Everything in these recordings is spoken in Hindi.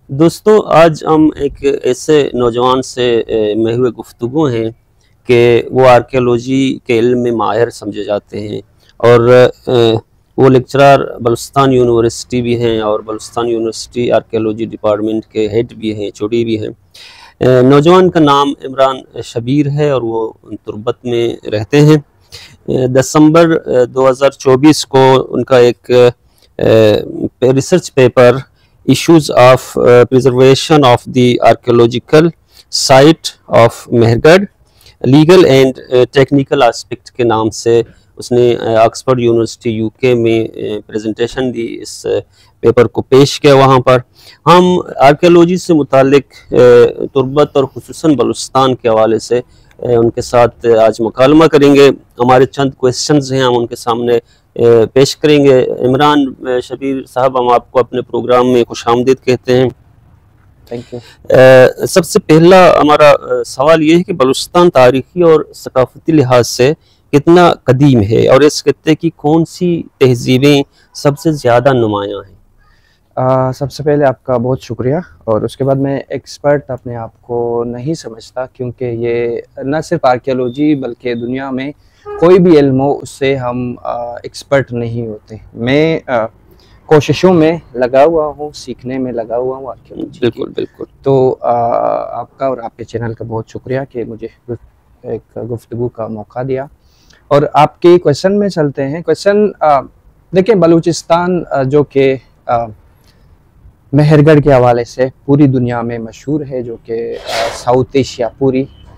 दोस्तों, आज हम एक ऐसे नौजवान से में हुए गुफ्तगू हैं कि वो आर्कियोलॉजी के इल्म में माहिर समझे जाते हैं और वो लेक्चरर बलूचिस्तान यूनिवर्सिटी भी हैं और बलूचिस्तान यूनिवर्सिटी आर्कियोलॉजी डिपार्टमेंट के हेड भी हैं, चौधरी भी हैं। नौजवान का नाम इमरान शबीर है और वो तुर्बत में रहते हैं। दिसंबर 2024 को उनका एक research paper issues of preservation of the archaeological site of Mehrgarh legal and technical aspect के नाम से उसने ऑक्सफोर्ड यूनिवर्सिटी यूके में प्रेजेंटेशन दी। इस पेपर को पेश किया। वहाँ पर हम आर्कियोलॉजी से मुतालिक तुर्बत और खुसूसन बलूचिस्तान के हवाले से उनके साथ आज मुकालमा करेंगे। हमारे चंद क्वेश्चंस हैं, हम उनके सामने पेश करेंगे। इमरान शबीर साहब, हम आपको अपने प्रोग्राम में खुशामदीद कहते हैं। Thank you. सबसे पहला हमारा सवाल ये है कि बलूचिस्तान तारीखी और सकाफती लिहाज से कितना कदीम है और इस खत्ते की कौन सी तहजीबें सबसे ज़्यादा नुमायाँ हैं? सबसे पहले आपका बहुत शुक्रिया। और उसके बाद मैं एक्सपर्ट अपने आप को नहीं समझता, क्योंकि ये न सिर्फ आर्कियोलॉजी बल्कि दुनिया में कोई भी इल्म हो उससे हम एक्सपर्ट नहीं होते। मैं कोशिशों में लगा हुआ हूँ, सीखने में लगा हुआ हूँ आर्कियोलॉजी। बिल्कुल बिल्कुल। तो आपका और आपके चैनल का बहुत शुक्रिया कि मुझे एक गुफ्तगू का मौका दिया। और आपके क्वेश्चन में चलते हैं। क्वेश्चन देखिए, बलूचिस्तान जो कि मेहरगढ़ के हवाले से पूरी दुनिया में मशहूर है, जो कि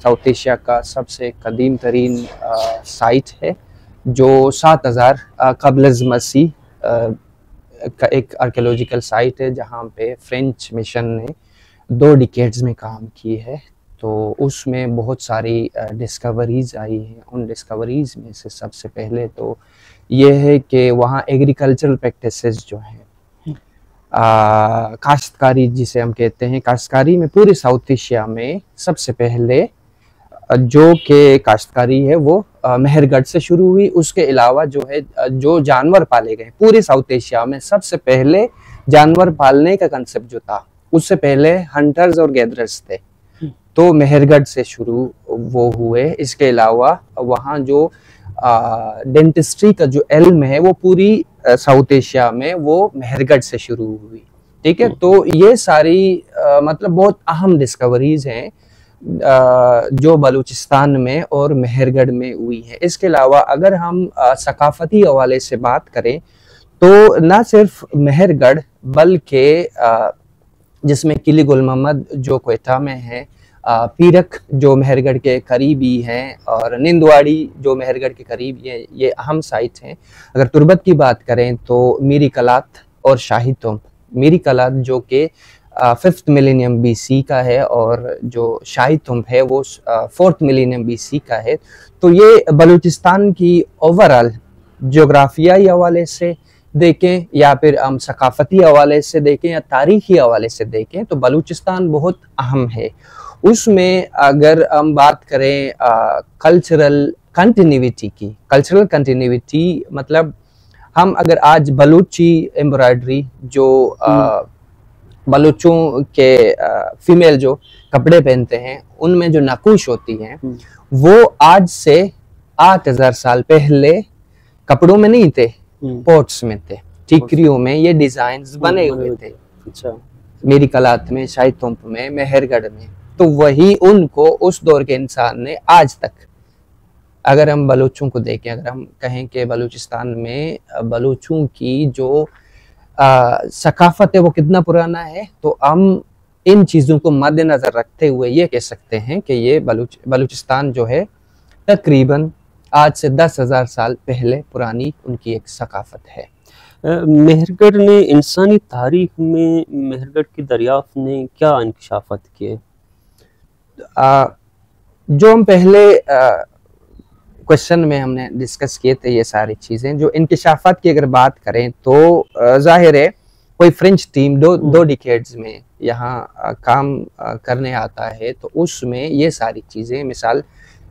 साउथ एशिया का सबसे कदीम तरीन साइट है, जो 7000 कबल मसीह का एक आर्कियोलॉजिकल साइट है, जहाँ पे फ्रेंच मिशन ने 2 डिकेड्स में काम की है। तो उसमें बहुत सारी डिस्कवरीज आई हैं। उन डिस्कवरीज में से सबसे पहले तो ये है कि वहाँ एग्रीकल्चरल प्रैक्टिसेस जो हैं, काश्तकारी जिसे हम कहते हैं, काश्तकारी में पूरे साउथ एशिया में सबसे पहले जो कि काश्तकारी है वो मेहरगढ़ से शुरू हुई। उसके अलावा जो है, जो जानवर पाले गए पूरे साउथ एशिया में, सबसे पहले जानवर पालने का कंसेप्ट जो था, उससे पहले हंटर्स और गैदरर्स थे, तो मेहरगढ़ से शुरू वो हुए। इसके अलावा वहाँ जो डेंटिस्ट्री का जो इल्म है वो पूरी साउथ एशिया में वो मेहरगढ़ से शुरू हुई। ठीक है, तो ये सारी मतलब बहुत अहम डिस्कवरीज हैं जो बलूचिस्तान में और मेहरगढ़ में हुई है। इसके अलावा अगर हम सकाफती हवाले से बात करें तो न सिर्फ मेहरगढ़ बल्कि जिसमें किले गुल मोहम्मद जो क्वेटा में है, पीरक जो मेहरगढ़ के करीबी हैं, और निंदवाड़ी जो मेहरगढ़ के करीब ये अहम साइट हैं। अगर तुर्बत की बात करें तो मीरी कलात और शाही तुंब। मीरी कलात जो कि 5th मिलेनियम BC का है और जो शाही तुंब है वो 4th मिलेनियम BC का है। तो ये बलूचिस्तान की ओवरऑल जोग्राफियाई हवाले से देखें या फिर हम सकाफती हवाले से देखें या तारीखी हवाले से देखें तो बलूचिस्तान बहुत अहम है। उसमें अगर हम बात करें कल्चरल कंटिन्यूटी मतलब हम अगर आज बलूची एम्ब्रॉयडरी जो बलूचों के फीमेल जो कपड़े पहनते हैं उनमें जो नक्श होती हैं वो आज से 8000 साल पहले कपड़ों में नहीं थे, पोर्ट्स में थे, ठीकरियों में ये डिजाइन्स बने हुए थे। अच्छा, मेरी कलात में, शाही तुंब में, मेहरगढ़ में। तो वही उनको उस दौर के इंसान ने आज तक, अगर हम बलूचों को देखें, अगर हम कहें कि बलूचिस्तान में बलूचों की जो सकाफत है वो कितना पुराना है, तो हम इन चीज़ों को मद्देनजर रखते हुए ये कह सकते हैं कि ये बलूचिस्तान जो है तकरीबन आज से 10,000 साल पहले पुरानी उनकी एक सकाफत है। मेहरगढ़ ने इंसानी तारीख में मेहरगढ़ की दरियाफ्त ने क्या इंकशाफात किए? जो हम पहले क्वेश्चन में हमने डिस्कस किए थे ये सारी चीज़ें, जो इंकशाफात की अगर बात करें तो जाहिर है कोई फ्रेंच टीम दो डिकेड्स में यहाँ काम करने आता है, तो उसमें ये सारी चीज़ें, मिसाल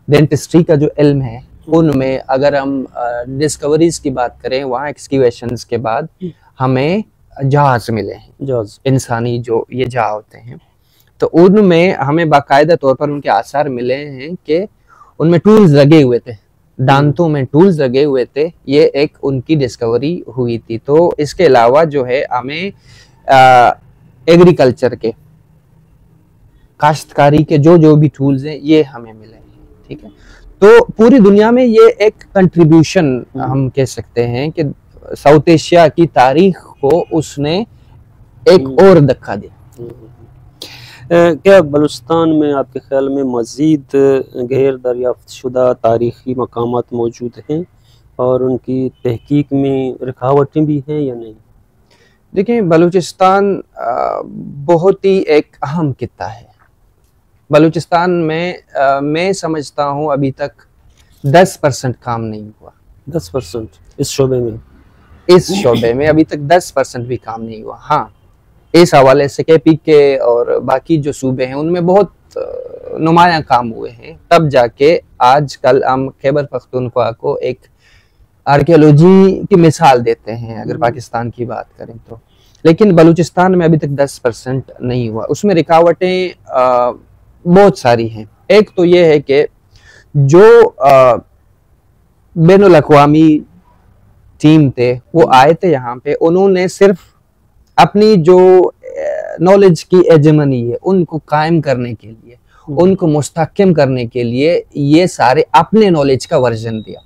डेंटिस्ट्री का जो इल्म है उनमें अगर हम डिस्कवरीज की बात करें, वहाँ एक्सक्यूएशंस के बाद हमें जहाज मिले हैं, जहाज इंसानी जो ये जहाज होते हैं, तो उनमें हमें बाकायदा तौर पर उनके आसार मिले हैं कि उनमें टूल्स लगे हुए थे, दांतों में टूल्स लगे हुए थे। ये एक उनकी डिस्कवरी हुई थी। तो इसके अलावा जो है हमें एग्रीकल्चर के, काश्तकारी के जो भी टूल्स हैं ये हमें मिले हैं, ठीक है। तो पूरी दुनिया में ये एक कंट्रीब्यूशन हम कह सकते हैं कि साउथ एशिया की तारीख को उसने एक और धक्का दिया। क्या बलूचिस्तान में आपके ख्याल में मज़ीद गैर दरियाफ्त शुदा तारीख़ी मकामात मौजूद हैं और उनकी तहकीक में रुकावटें भी हैं या नहीं? देखिए, बलूचिस्तान बहुत ही एक अहम खित्ता है। बलूचिस्तान में मैं समझता हूँ अभी तक 10% काम नहीं हुआ। 10% इस शोबे में? इस शोबे में अभी तक 10% भी काम नहीं हुआ। हाँ, इस हवाले से केपी के और बाकी जो सूबे हैं उनमें बहुत नुमाया काम हुए हैं, तब जाके आजकल हम खैबर पख्तूनख्वा को एक आर्कियोलॉजी की मिसाल देते हैं अगर पाकिस्तान की बात करें तो। लेकिन बलूचिस्तान में अभी तक 10% नहीं हुआ। उसमें रुकावटें बहुत सारी हैं। एक तो ये है कि जो बैनुल अक़वामी टीम थे वो आए थे यहाँ पे, उन्होंने सिर्फ अपनी जो नॉलेज की एजमनी है उनको कायम करने के लिए, उनको मुस्तहकम करने के लिए ये सारे अपने नॉलेज का वर्जन दिया।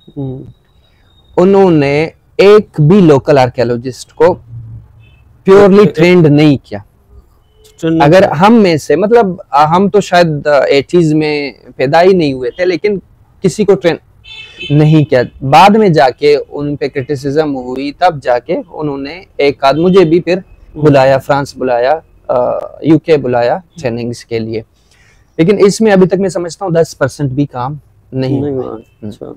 उन्होंने एक भी लोकल आर्कियोलॉजिस्ट को प्योरली ट्रेंड नहीं किया। अगर हम में से, मतलब हम तो शायद 80s में पैदा ही नहीं हुए थे, लेकिन किसी को ट्रेन नहीं किया। बाद में जाके उन पे क्रिटिसिज्म हुई, तब जाके उन्होंने एक आध मुझे भी फिर बुलाया, फ्रांस बुलाया, यूके बुलाया ट्रेनिंग्स के लिए। लेकिन इसमें अभी तक मैं समझता हूँ 10% भी काम नहीं हुआ। अच्छा,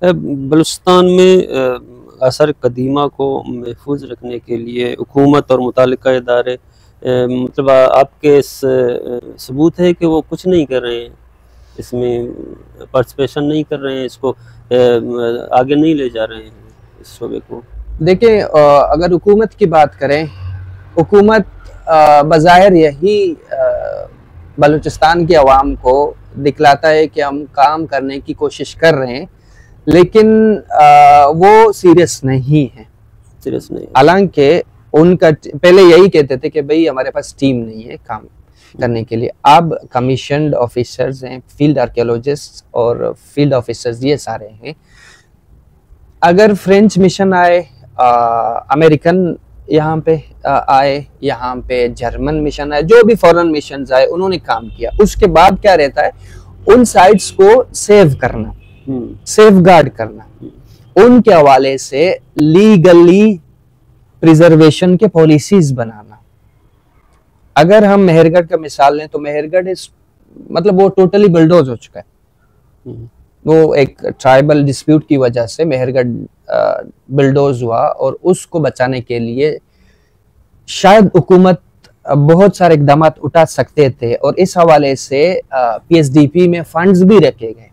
बलूचिस्तान में आसार कदीमा को महफूज रखने के लिए हुकूमत और मुतालिका इदारे मतलब आपके सबूत है कि वो कुछ नहीं कर रहे हैं, इसमें पार्टिसिपेशन नहीं कर रहे हैं, इसको आगे नहीं ले जा रहे हैं इस शोबे को? देखिए, अगर हुकूमत की बात करें, हुकूमत बज़ाहिर यही बलूचिस्तान की आवाम को दिखलाता है कि हम काम करने की कोशिश कर रहे हैं, लेकिन वो सीरियस नहीं है। सीरियस नहीं। हालांकि उनका पहले यही कहते थे कि भाई हमारे पास टीम नहीं है काम करने के लिए। अब कमीशन्ड ऑफिसर्स हैं, फील्ड आर्कियोलॉजिस्ट और फील्ड ऑफिसर्स ये सारे हैं। अगर फ्रेंच मिशन आए, अमेरिकन यहाँ पे आए, यहाँ पे जर्मन मिशन आए, जो भी फॉरेन मिशन आए, उन्होंने काम किया। उसके बाद क्या रहता है, उन साइट्स को सेव करना, सेफ गार्ड करना, उनके हवाले से लीगली प्रिजर्वेशन के पॉलिसीज बनाना। अगर हम मेहरगढ़ का मिसाल लें तो मेहरगढ़ मतलब वो टोटली बिल्डोज हो चुका है। वो एक ट्राइबल डिस्प्यूट की वजह से मेहरगढ़ बिल्डोज हुआ और उसको बचाने के लिए शायद हुकूमत बहुत सारे इकदाम उठा सकते थे और इस हवाले से पीएसडीपी में फंड्स भी रखे गए।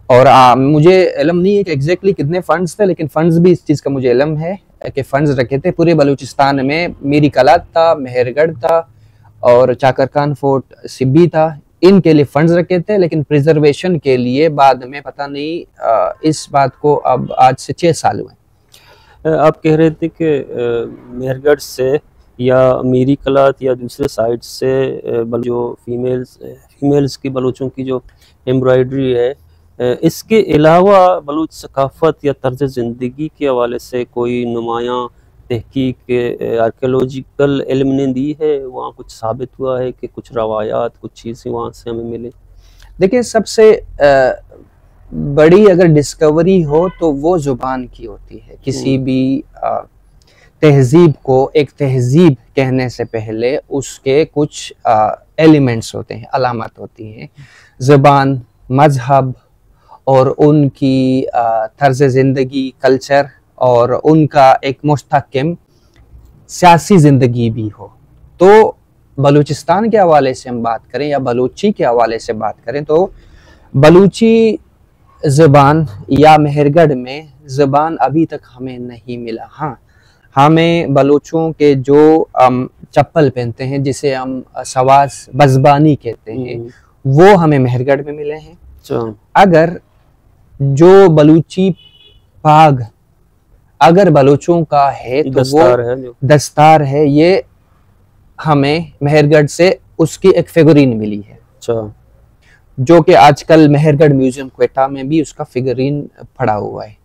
और मुझे इल्म नहीं है कि एग्जैक्टली कितने फंड्स थे, लेकिन फंड्स भी इस चीज़ का मुझे इल्म है कि फंड्स रखे थे पूरे बलूचिस्तान में। मीरी कलात था, मेहरगढ़ था और चाकर खान फोर्ट सिब्बी था, इनके लिए फंड्स रखे थे। लेकिन प्रिजर्वेशन के लिए बाद में पता नहीं, इस बात को अब आज से 6 साल हुए। आप कह रहे थे कि मेहरगढ़ से या मीरी कलात या दूसरे साइड से जो फीमेल्स की बलूचों की जो एम्ब्रॉयडरी है, इसके अलावा बलूच सकाफ़त या तर्ज ज़िंदगी के हवाले से कोई नुमायाँ तहकीक आर्कियोलॉजिकल इल्म ने दी है? वहाँ कुछ साबित हुआ है कि कुछ रवायात, कुछ चीज़ें वहाँ से हमें मिले? देखिए, सबसे बड़ी अगर डिस्कवरी हो तो वो ज़ुबान की होती है। किसी भी तहजीब को एक तहजीब कहने से पहले उसके कुछ एलिमेंट्स होते हैं, अलामत होती हैं। ज़ुबान, मजहब और उनकी तर्ज ज़िंदगी, कल्चर और उनका एक मुस्तहकम सियासी ज़िंदगी भी हो। तो बलूचिस्तान के हवाले से हम बात करें या बलूची के हवाले से बात करें तो बलूची ज़बान या मेहरगढ़ में ज़बान अभी तक हमें नहीं मिला। हाँ, हमें बलूचों के जो चप्पल पहनते हैं, जिसे हम सवास बजबानी कहते हैं, वो हमें मेहरगढ़ में मिले हैं। अगर जो बलूची पाग अगर बलूचों का है तो वो दस्तार है, ये हमें मेहरगढ़ से उसकी एक फिगरीन मिली है, जो कि आजकल मेहरगढ़ म्यूजियम क्वेटा में भी उसका फिगरीन पड़ा हुआ है।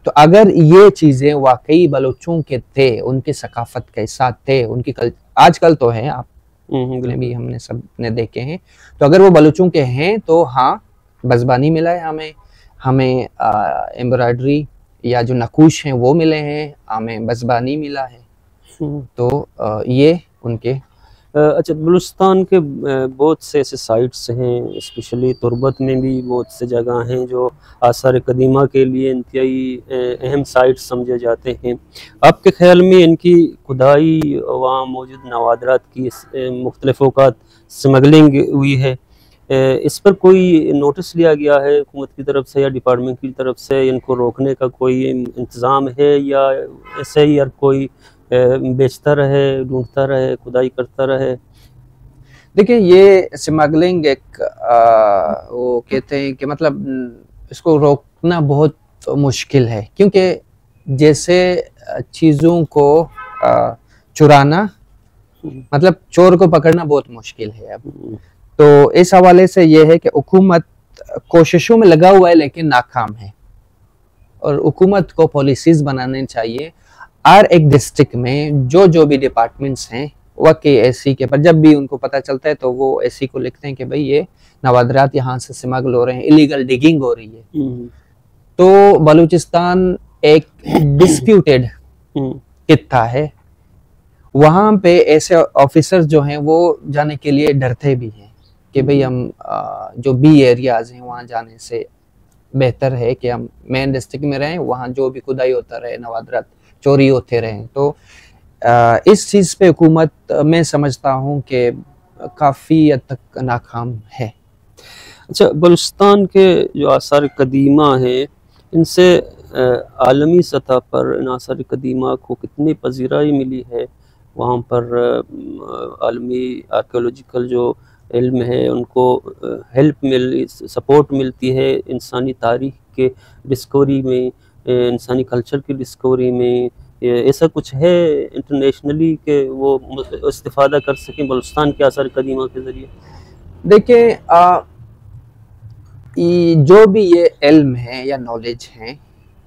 तो अगर ये चीजें वाकई बलूचों के थे, उनकी सकाफत के साथ थे, उनकी आजकल तो है, आप भी हमने सब ने देखे हैं, तो अगर वो बलूचों के हैं तो हाँ, बजबानी मिला है हमें एम्ब्रॉयडरी या जो नकूश हैं वो मिले हैं, हमें बजबानी मिला है। तो ये उनके अच्छा, बलूचिस्तान के बहुत से ऐसे साइट्स हैं, स्पेशली तुर्बत में भी बहुत से जगह हैं जो आसार कदीमा के लिए इंतहाई अहम साइट्स समझे जाते हैं। आपके ख्याल में इनकी खुदाई, वहाँ मौजूद नवादरात की मुख्तलिफ औकात स्मगलिंग हुई है, इस पर कोई नोटिस लिया गया है हुकूमत की तरफ से या डिपार्टमेंट की तरफ से? इनको रोकने का कोई इंतज़ाम है या ऐसे ही हर कोई बेचता रहे, ढूंढता रहे, खुदाई करता रहे? देखिए, ये स्मगलिंग एक वो कहते हैं कि मतलब इसको रोकना बहुत मुश्किल है, क्योंकि जैसे चीज़ों को चुराना, मतलब चोर को पकड़ना बहुत मुश्किल है अब। तो इस हवाले से ये है कि हुकूमत कोशिशों में लगा हुआ है लेकिन नाकाम है, और हुकूमत को पॉलिसीज बनाने चाहिए। हर एक डिस्ट्रिक्ट में जो भी डिपार्टमेंट्स हैं, वाकई एसी के पर जब भी उनको पता चलता है तो वो एसी को लिखते हैं कि भाई ये नवादरात यहाँ से स्मगल हो रहे हैं, इलीगल डिगिंग हो रही है। तो बलूचिस्तान एक डिस्प्यूटेड खित्ता है, वहाँ पे ऐसे ऑफिसर्स जो हैं वो जाने के लिए डरते भी हैं कि भाई हम जो बी एरियाज हैं वहाँ जाने से बेहतर है कि हम मेन डिस्ट्रिक्ट में रहें, वहाँ जो भी खुदाई होता रहे, नवादरात चोरी होते रहें। तो इस चीज़ पे हुकूमत मैं समझता हूँ कि काफ़ी हद तक नाकाम है। अच्छा, बलूचिस्तान के जो आसार कदीमा हैं, इनसे आलमी सतह पर इन आसार कदीमा को कितनी पजीराई मिली है? वहाँ पर आलमी आर्कियोलॉजिकल जो इल्म है उनको सपोर्ट मिलती है इंसानी तारीख के डिस्कवरी में, इंसानी कल्चर की डिस्कवरी में? ऐसा कुछ है इंटरनेशनली कि वो इस्तिफादा कर सकें बलूचिस्तान के आसार कदीमा के ज़रिए? देखिए, जो भी ये इल्म है या नॉलेज है,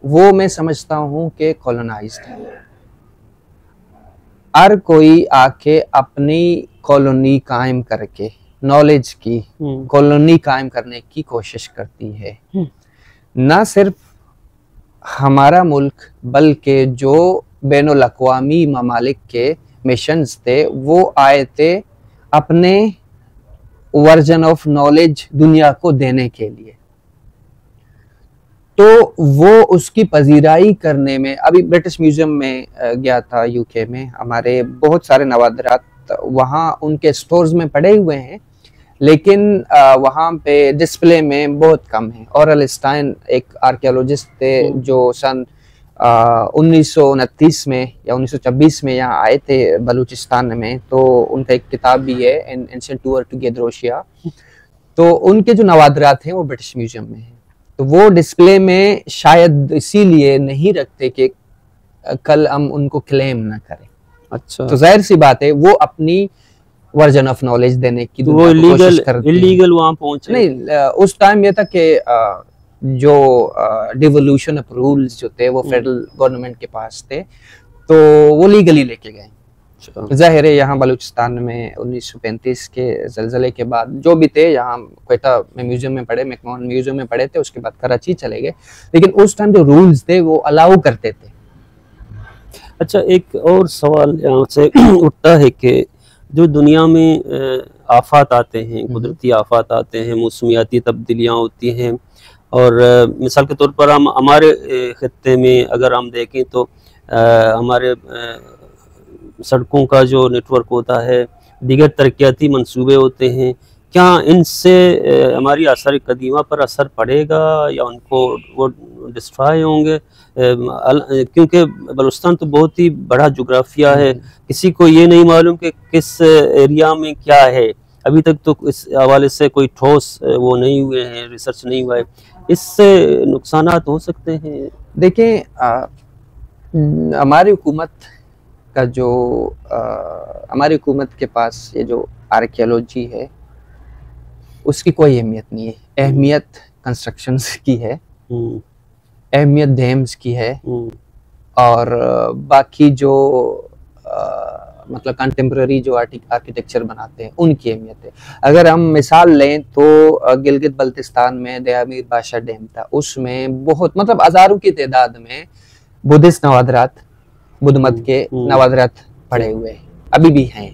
वो मैं समझता हूँ कि कॉलोनाइज्ड है। हर कोई आके अपनी कॉलोनी कायम करके, नॉलेज की कॉलोनी कायम करने की कोशिश करती है। ना सिर्फ हमारा मुल्क बल्कि जो बैनुल अक़वामी ममालिक के मिशंस थे वो आए थे अपने वर्जन ऑफ नॉलेज दुनिया को देने के लिए। तो वो उसकी पजीराई करने में, अभी ब्रिटिश म्यूजियम में गया था यूके में, हमारे बहुत सारे नवादरात वहाँ उनके स्टोर्स में पड़े हुए हैं, लेकिन वहाँ पे डिस्प्ले में बहुत कम है। ऑरल स्टाइन एक आर्कियोलॉजिस्ट थे जो सन 1929 में या 1926 में यहाँ आए थे बलूचिस्तान में, तो उनका एक किताब भी है, एंशिएंट टूर टू गेद्रोशिया। तो उनके जो नवादरात हैं वो ब्रिटिश म्यूजियम में हैं, तो वो डिस्प्ले में शायद इसीलिए नहीं रखते कि कल हम उनको क्लेम ना करें। अच्छा, तो जाहिर सी बात है वो अपनी वर्जन ऑफ नॉलेज देने की वो इलीगल वहाँ पहुंचे नहीं। उस टाइम ये था कि जो डिवोल्यूशन ऑफ रूल्स जो थे वो फेडरल गवर्नमेंट के पास थे, तो वो लीगली लेके गए। जाहिर है यहाँ बलूचिस्तान में 1935 के जलजले के बाद जो भी थे, यहाँ क्वेटा में म्यूजियम में पढ़े, मैकमोहन म्यूजियम में पढ़े थे, उसके बाद कराची चले गए, लेकिन उस टाइम जो रूल्स थे वो अलाउ करते थे। अच्छा, एक और सवाल यहाँ से उठता है कि जो दुनिया में आफात आते हैं, कुदरती आफात आते हैं, मौसमियाती तब्दीलियाँ होती हैं, और मिसाल के तौर पर हम हमारे खत्ते में अगर हम देखें तो हमारे सड़कों का जो नेटवर्क होता है, दीगर तरक्याती मंसूबे होते हैं, क्या इनसे हमारी आसार कदीमा पर असर पड़ेगा या उनको वो डिस्ट्रॉय होंगे? क्योंकि बलूचिस्तान तो बहुत ही बड़ा जोग्राफिया है, किसी को ये नहीं मालूम कि किस एरिया में क्या है। अभी तक तो इस हवाले से कोई ठोस वो नहीं हुए हैं, रिसर्च नहीं हुआ है। इससे नुकसानात हो सकते हैं। देखिए, हमारी हुकूमत का जो हमारी हुकूमत के पास ये जो आर्कियोलॉजी है उसकी कोई अहमियत नहीं है। अहमियत कंस्ट्रक्शंस की है, अहमियत डैम्स की है, और बाकी जो मतलब कंटेम्प्रेरी जो आर्किटेक्चर बनाते हैं उनकी अहमियत है। अगर हम मिसाल लें तो गिलगित बल्तिस्तान में दयामीर बादशाह डैम था, उसमें बहुत मतलब हजारों की तादाद में बुद्धिस्ट नवादरात, बुद्ध मत के नवादरात पड़े हुए अभी भी हैं।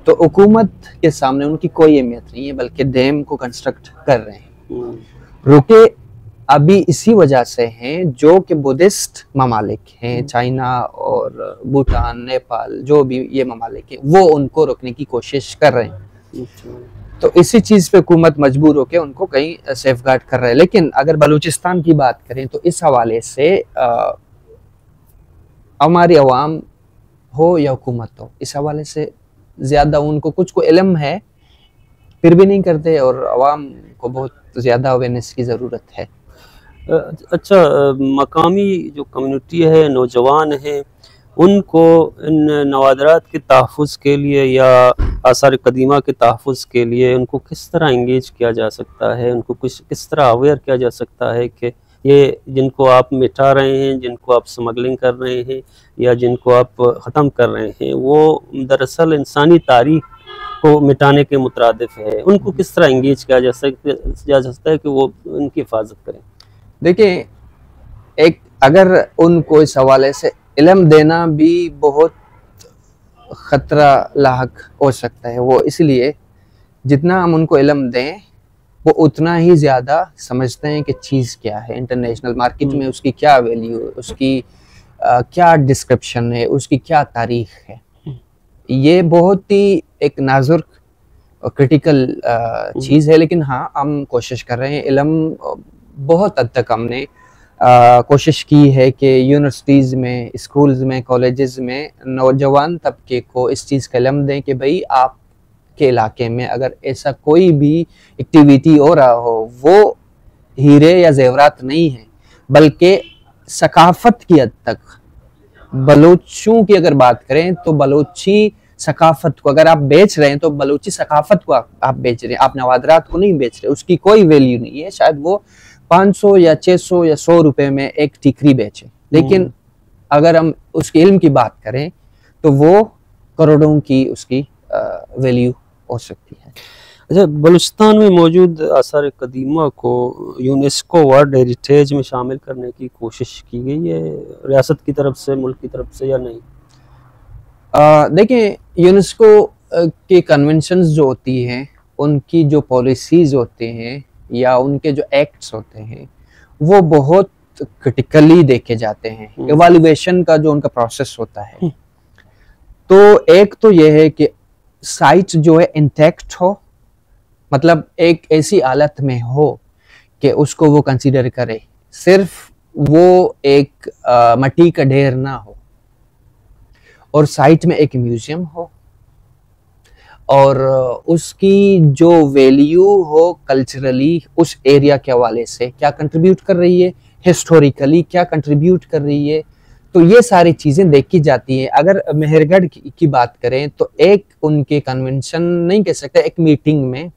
तो हुकूमत के सामने उनकी कोई अहमियत नहीं है, बल्कि डैम को कंस्ट्रक्ट कर रहे हैं। रुके अभी इसी वजह से हैं जो कि बुद्धिस्ट ममालिक हैं, चाइना और भूटान, नेपाल, जो भी ये ममालिक हैं, वो उनको रोकने की कोशिश कर रहे हैं। तो इसी चीज पे हुकूमत मजबूर होकर उनको कहीं सेफगार्ड कर रहे हैं। लेकिन अगर बलूचिस्तान की बात करें तो इस हवाले से हमारी अवाम हो या हुकूमत हो, इस हवाले से ज्यादा उनको कुछ को इल्म है, फिर भी नहीं करते, और अवाम को बहुत ज्यादा अवेयरनेस की जरूरत है। अच्छा, मकामी जो कम्युनिटी है, नौजवान हैं, उनको इन नवादरात के तहफ़्फ़ुज़ के लिए या आसार कदीमा के तहफ़्फ़ुज़ के लिए उनको किस तरह इंगेज किया जा सकता है? उनको किस तरह अवेयर किया जा सकता है कि ये जिनको आप मिटा रहे हैं, जिनको आप स्मगलिंग कर रहे हैं या जिनको आप ख़त्म कर रहे हैं, वो दरअसल इंसानी तारीख़ को मिटाने के मुतरादिफ है। उनको किस तरह इंगेज किया जा सकता है कि वो उनकी हिफाजत करें? देखिए, एक अगर उनको इस हवाले से इल्म देना भी बहुत ख़तरा लाहक हो सकता है। वो इसलिए जितना हम उनको इल्म दें वो उतना ही ज़्यादा समझते हैं कि चीज़ क्या है, इंटरनेशनल मार्केट में उसकी क्या वैल्यू है, उसकी क्या डिस्क्रिप्शन है, उसकी क्या तारीख है। ये बहुत ही एक नाजुक और क्रिटिकल चीज़ है। लेकिन हाँ, हम कोशिश कर रहे हैं। इल्म बहुत हद तक हमने कोशिश की है कि यूनिवर्सिटीज़ में, स्कूल्स में, कॉलेजेस में नौजवान तबके को इस चीज़ का इल्म दें कि भाई आपके इलाके में अगर ऐसा कोई भी एक्टिविटी हो रहा हो, वो हीरे या जेवरात नहीं है, बल्कि सकाफत की हद तक। बलोचों की अगर बात करें तो बलोची सकाफत को अगर आप बेच रहे हैं तो बलोची सकाफत को आप बेच रहे हैं, आप नवादरात को नहीं बेच रहे। उसकी कोई वैल्यू नहीं है। शायद वो 500 या 600 या 100 रुपए में एक टिकरी बेचे, लेकिन अगर हम उसके इल्म की बात करें तो वो करोड़ों की उसकी वैल्यू हो सकती है। अच्छा, बलूचिस्तान में मौजूद आसार कदीमा को यूनेस्को वर्ल्ड हेरिटेज में शामिल करने की कोशिश की गई है रियासत की तरफ से, मुल्क की तरफ से, या नहीं? देखिए, यूनेस्को के कन्वेंशंस जो होती हैं, उनकी जो पॉलिसीज होते हैं या उनके जो एक्ट्स होते हैं, वो बहुत क्रिटिकली देखे जाते हैं। इवैल्यूएशन का जो उनका प्रोसेस होता है, तो एक तो यह है कि साइट जो है इंटैक्ट हो, मतलब एक ऐसी हालत में हो कि उसको वो कंसीडर करे, सिर्फ वो एक मट्टी का ढेर ना हो, और साइट में एक म्यूजियम हो, और उसकी जो वैल्यू हो कल्चरली उस एरिया के हवाले से क्या कंट्रीब्यूट कर रही है, हिस्टोरिकली क्या कंट्रीब्यूट कर रही है, तो ये सारी चीज़ें देखी जाती हैं। अगर मेहरगढ़ की बात करें तो एक उनके कन्वेंशन नहीं कह सकते, एक मीटिंग में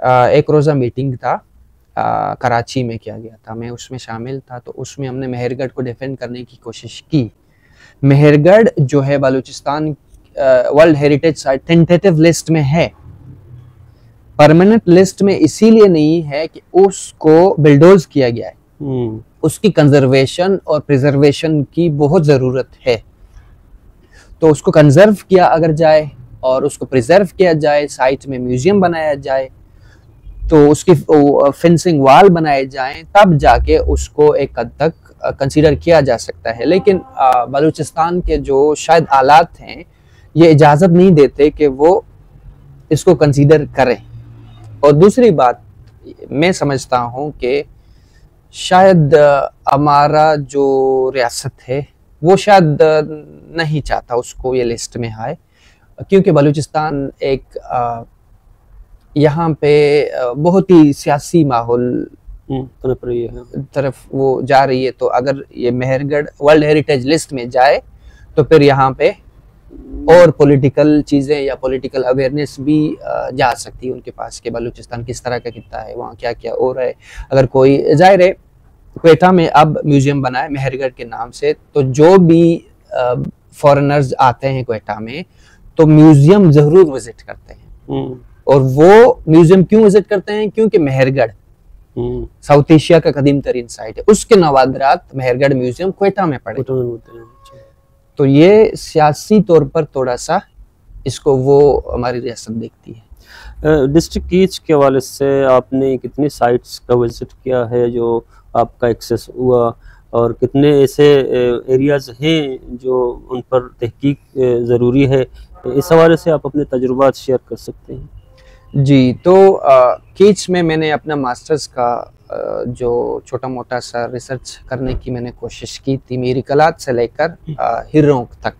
एक रोज़ा मीटिंग था, कराची में किया गया था, मैं उसमें शामिल था। तो उसमें हमने मेहरगढ़ को डिफेंड करने की कोशिश की। मेहरगढ़ जो है Balochistan world heritage site tentative list में है, परमानेंट लिस्ट में इसीलिए नहीं है कि उसको बिल्डोज किया गया है। उसकी कंजर्वेशन और प्रिजर्वेशन की बहुत ज़रूरत है। तो उसको कंजर्व किया अगर जाए और उसको प्रिजर्व किया जाए, साइट में म्यूजियम बनाया जाए, तो उसकी फेंसिंग वाल बनाए जाएं, तब जाके उसको एक हद तक कंसीडर किया जा सकता है। लेकिन बलूचिस्तान के जो शायद हालात हैं, ये इजाज़त नहीं देते कि वो इसको कंसीडर करें। और दूसरी बात मैं समझता हूँ कि शायद हमारा जो रियासत है वो शायद नहीं चाहता उसको ये लिस्ट में आए, क्योंकि बलूचिस्तान एक यहाँ पे बहुत ही सियासी माहौल तरफ वो जा रही है। तो अगर ये मेहरगढ़ वर्ल्ड हेरिटेज लिस्ट में जाए तो फिर यहाँ पे और पॉलिटिकल चीज़ें या पॉलिटिकल अवेयरनेस भी जा सकती है उनके पास कि बलूचिस्तान किस तरह का कितना है, वहाँ क्या क्या हो रहा है। अगर कोई जाहिर है क्वेटा में अब म्यूजियम बना है मेहरगढ़ के नाम से, तो जो भी फॉरेनर्स आते हैं क्वेटा में तो म्यूजियम जरूर विजिट करते हैं। और वो म्यूजियम क्यों विजिट करते हैं? क्योंकि मेहरगढ़ साउथ एशिया का कदीम तरीन साइट है, उसके नवादरात मेहरगढ़ म्यूजियम क्वेटा में पड़े। तो ये सियासी तौर पर थोड़ा सा इसको वो हमारी रियासत देखती है। डिस्ट्रिक्ट कीच के हवाले से आपने कितनी साइट्स का विजिट किया है जो आपका एक्सेस हुआ, और कितने ऐसे एरियाज हैं जो उन पर तहकीक ज़रूरी है? इस हवाले से आप अपने तजुर्बात शेयर कर सकते हैं। जी, तो कीच में मैंने अपना मास्टर्स का जो छोटा मोटा सा रिसर्च करने की मैंने कोशिश की थी, मेरी कलात से लेकर हिर्रोंक तक।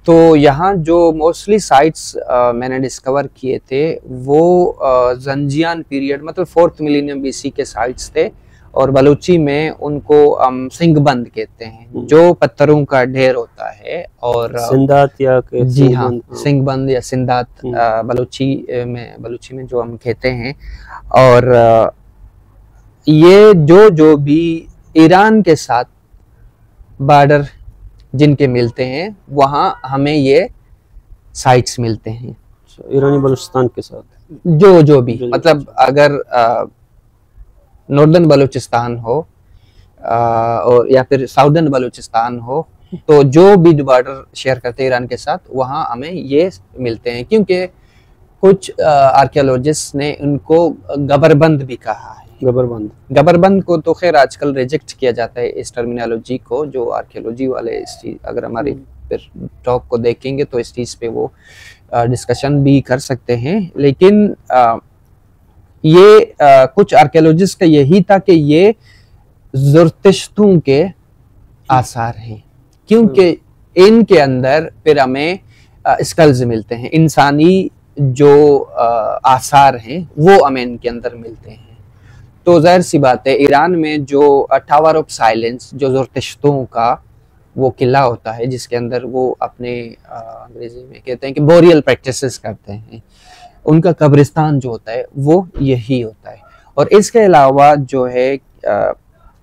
तो यहाँ जो मोस्टली साइट्स मैंने डिस्कवर किए थे वो जंजियान पीरियड मतलब 4th मिलेनियम BC के साइट्स थे, और बलूची में उनको हम सिंगबंद कहते हैं, जो पत्थरों का ढेर होता है। और सिंदात या जी हाँ, सिंगबंद या सिंदात बलूची में जो हम कहते हैं। और ये जो भी ईरान के साथ बॉर्डर जिनके मिलते हैं वहाँ हमें ये साइट्स मिलते हैं। ईरानी बलूचिस्तान के साथ जो भी मतलब अगर नॉर्दर्न बलूचिस्तान हो और या फिर साउदर्न बलूचिस्तान हो, तो जो भी बॉर्डर शेयर करते हैं ईरान के साथ वहाँ हमें ये मिलते हैं। क्योंकि कुछ आर्कियोलॉजिस्ट ने उनको गबरबंद भी कहा है। गबरबंद को तो खैर आजकल रिजेक्ट किया जाता है इस टर्मिनोलॉजी को। जो आर्कियोलॉजी वाले इस चीज अगर हमारे फिर टॉक को देखेंगे तो इस चीज़ पे वो डिस्कशन भी कर सकते हैं। लेकिन ये कुछ आर्कियोलॉजिस्ट का यही था कि ये ज़ुरतिश्तों के आसार हैं, क्योंकि इनके अंदर फिर हमें स्कल्स मिलते हैं, इंसानी जो आसार हैं वो हमें इनके अंदर मिलते हैं। तो जाहिर सी बात है ईरान में जो टावर ऑफ साइलेंस जो ज़ुरतिश्तों का वो किला होता है जिसके अंदर वो अपने अंग्रेजी में कहते हैं कि बोरियल प्रैक्टिसेस करते हैं, उनका कब्रिस्तान जो होता है वो यही होता है। और इसके अलावा जो है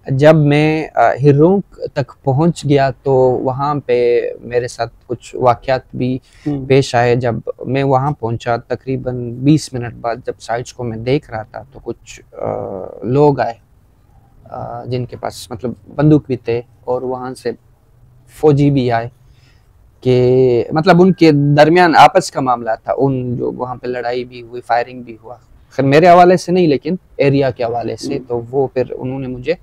जब मैं हिर्रोंक तक पहुंच गया तो वहाँ पे मेरे साथ कुछ वाक़यात भी पेश आए। जब मैं वहाँ पहुंचा तकरीबन 20 मिनट बाद जब साइट्स को मैं देख रहा था तो कुछ लोग आए जिनके पास मतलब बंदूक भी थे, और वहाँ से फौजी भी आए कि मतलब उनके दरमियान आपस का मामला था। उन जो वहाँ पे लड़ाई भी हुई, फायरिंग भी हुआ, खैर मेरे हवाले से नहीं लेकिन एरिया के हवाले से। तो वो फिर उन्होंने मुझे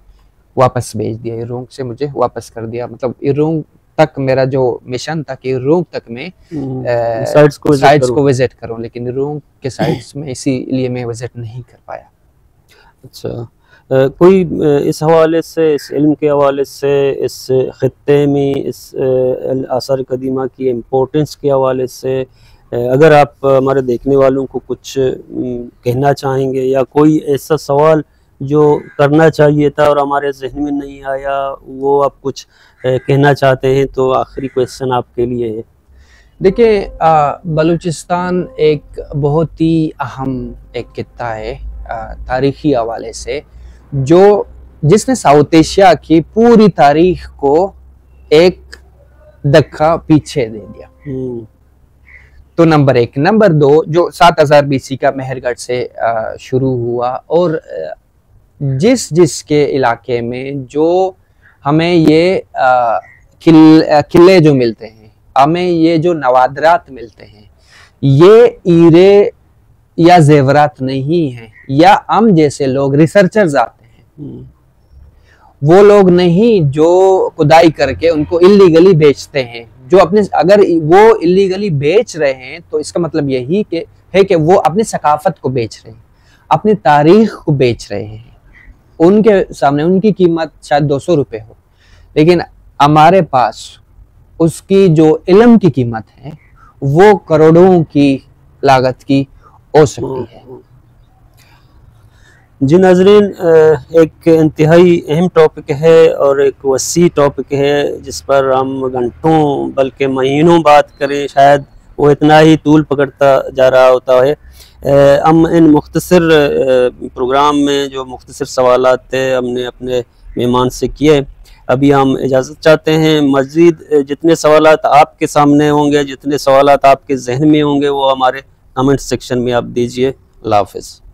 वापस भेज दिया, इर्रोंक से मुझे वापस कर दिया। मतलब इर्रोंक तक मेरा जो मिशन था कि इर्रोंक तक में साइट्स को विजिट करूं, लेकिन इर्रोंक के साइट्स में इसीलिए मैं विजिट नहीं कर पाया। अच्छा, कोई इस हवाले से, इस इल्म के हवाले से, इस खित्ते में इस आसार कदीमा की इम्पोर्टेंस के हवाले से अगर आप हमारे देखने वालों को कुछ कहना चाहेंगे, या कोई ऐसा सवाल जो करना चाहिए था और हमारे जहन में नहीं आया वो आप कुछ कहना चाहते हैं, तो आखिरी क्वेश्चन आपके लिए है। देखिए, बलूचिस्तान एक बहुत ही अहम एक खित्ता है तारीखी हवाले से, जो जिसने साउथ एशिया की पूरी तारीख को एक धक्का पीछे दे दिया। तो नंबर 1। नंबर 2, जो 7000 BC का मेहरगढ़ से शुरू हुआ, और जिसके इलाके में जो हमें ये किले जो मिलते हैं, हमें ये जो नवादरात मिलते हैं, ये हीरे या जेवरात नहीं हैं, या हम जैसे लोग रिसर्चर्स आते हैं वो लोग नहीं जो खुदाई करके उनको इल्लीगली बेचते हैं। जो अपने अगर वो इल्लीगली बेच रहे हैं तो इसका मतलब यही कि है कि वो अपनी सकाफत को बेच रहे हैं, अपनी तारीख को बेच रहे हैं। उनके सामने उनकी कीमत शायद 200 रुपये हो, लेकिन हमारे पास उसकी जो इल्म की कीमत है वो करोड़ों की लागत की हो सकती है। जी नाज़रीन, एक इंतहाई अहम टॉपिक है और एक वसी टॉपिक है जिस पर हम घंटों बल्कि महीनों बात करें शायद वो इतना ही तूल पकड़ता जा रहा होता है। हम इन मुख्तसर प्रोग्राम में जो मुख्तसर सवालात थे हमने अपने मेहमान से किए। अभी हम इजाज़त चाहते हैं। मज़ीद जितने सवालात आपके सामने होंगे, जितने सवालात आपके जहन में होंगे, वो हमारे कमेंट सेक्शन में आप दीजिए। अल्लाह हाफ़िज़।